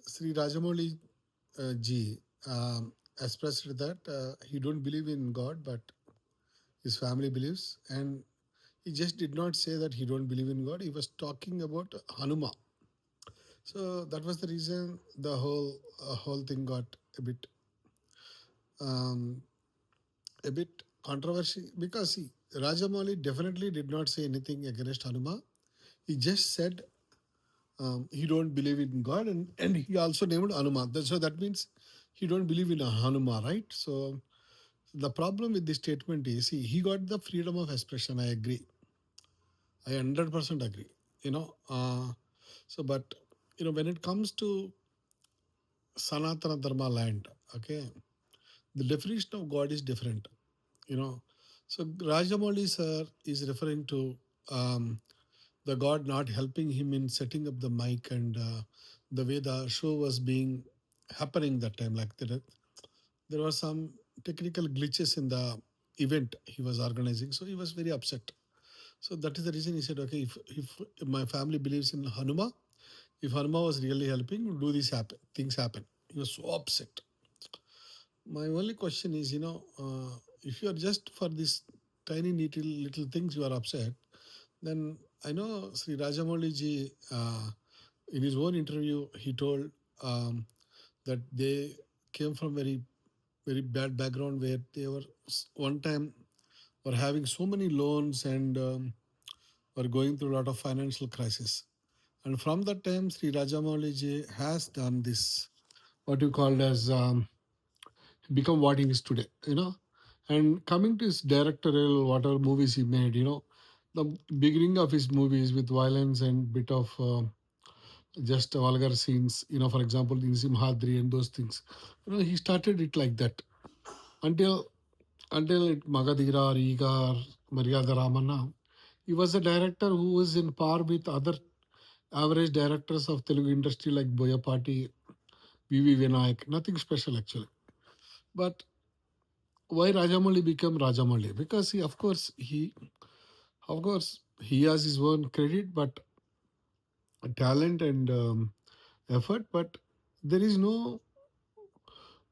Sri Rajamouli ji expressed that he don't believe in God, but his family believes, and he just did not say that he don't believe in God. He was talking about Hanuma. So that was the reason the whole thing got um, a bit controversy, because see, Rajamouli definitely did not say anything against Hanuma. He just said he don't believe in God, and he also named Hanuma. So that means he don't believe in a Hanuma, right? So the problem with this statement is, see, he got the freedom of expression. I agree. I 100% agree. But when it comes to Sanatana Dharma land, okay, the definition of God is different. You know, so Rajamouli sir is referring to um, the God not helping him in setting up the mic, and the way the show was being happening that time. Like there were some technical glitches in the event he was organizing, so he was very upset. So that is the reason he said, okay, if my family believes in Hanuma, if Hanuma was really helping, do these things happen. He was so upset. My only question is, if you are just for this tiny little things you are upset, then I know Sri Rajamouli ji, in his own interview, he told that they came from very bad background, where they were one time were having so many loans, and were going through a lot of financial crisis. And from that time, Sri Rajamouli ji has done this, what you called as become what he is today. And coming to his directorial, whatever movies he made, the beginning of his movies with violence and bit of just vulgar scenes, for example, in Simhadri and those things. He started it like that until it Magadira or Iga or Maryada Ramana. He was a director who was in par with other average directors of Telugu industry like Boyapati, V.V. Vinayak. Nothing special actually. But why Rajamouli became Rajamouli? Because of course, he has his own credit, but talent and effort. But there is no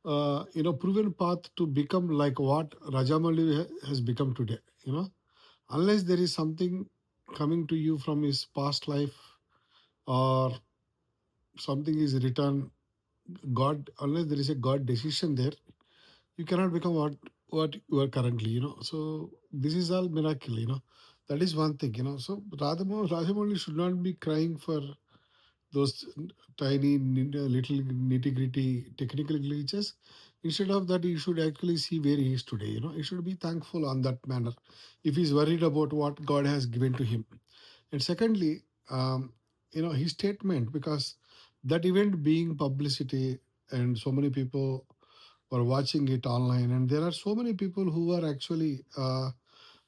proven path to become like what Rajamouli has become today. Unless there is something coming to you from his past life, or something is written, God, unless there is a God decision there, you cannot become what you are currently. So this is all miracle. That is one thing. So Rajamouli should not be crying for those tiny little nitty gritty technical glitches. Instead of that, he should actually see where he is today. He should be thankful on that manner if he's worried about what God has given to him. And secondly, his statement, because that event being publicity, and so many people were watching it online, and there are so many people who are actually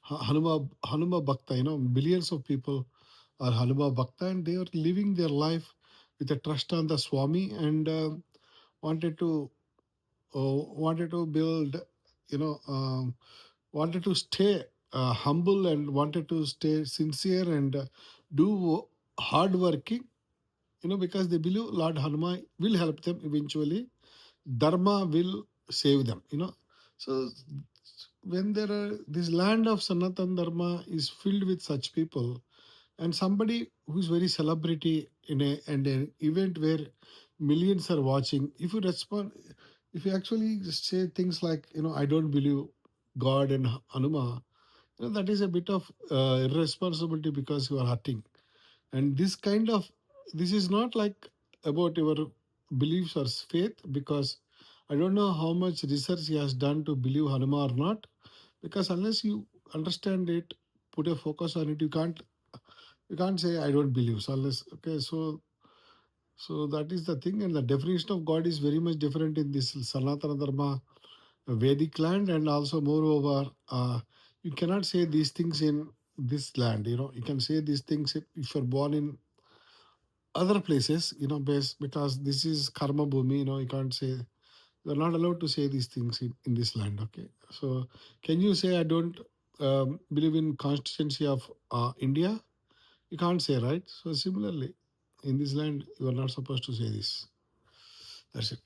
Hanuma Bhakta. Billions of people are Hanuma Bhakta, and they are living their life with a trust on the Swami, and wanted to build, you know, wanted to stay humble, and wanted to stay sincere, and do hard working, because they believe Lord Hanuma will help them eventually. Dharma will save them. So when there are this land of Sanatan Dharma is filled with such people, and somebody who is very celebrity in an event where millions are watching, if you respond, if you actually just say things like, I don't believe God and Hanuma, that is a bit of irresponsibility, because you are hurting. And this is not like about your beliefs or faith, because I don't know how much research he has done to believe Hanuma or not, because unless you understand it, put a focus on it, you can't say I don't believe. So unless, okay, so that is the thing. And the definition of God is very much different in this Sanatana Dharma Vedic land, and also moreover, you cannot say these things in this land. You can say these things if you're born in other places, because this is karma bhumi. You can't say, you're not allowed to say these things in this land. Okay, so can you say I don't believe in constituency of India? You can't say, right? So similarly, in this land, you are not supposed to say this. That's it.